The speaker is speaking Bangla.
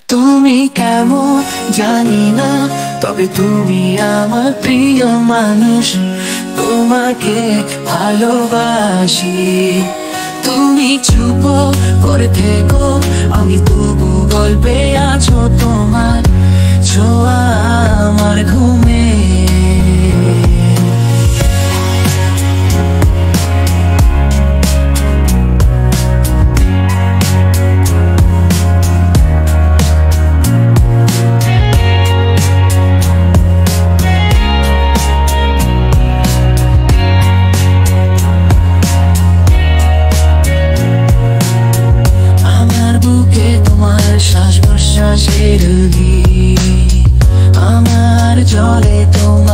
তুমি কেমন জানি না, তবে তুমি আমার প্রিয় মানুষ। তোমাকে ভালোবাসি। তুমি চুপ করে থেকো, আমি তবু গল্পে আছো তোমার ছোঁয়া আমার ঘুমে। শ্বাস প্রশ্বাসের গীত আমার জলে তোমার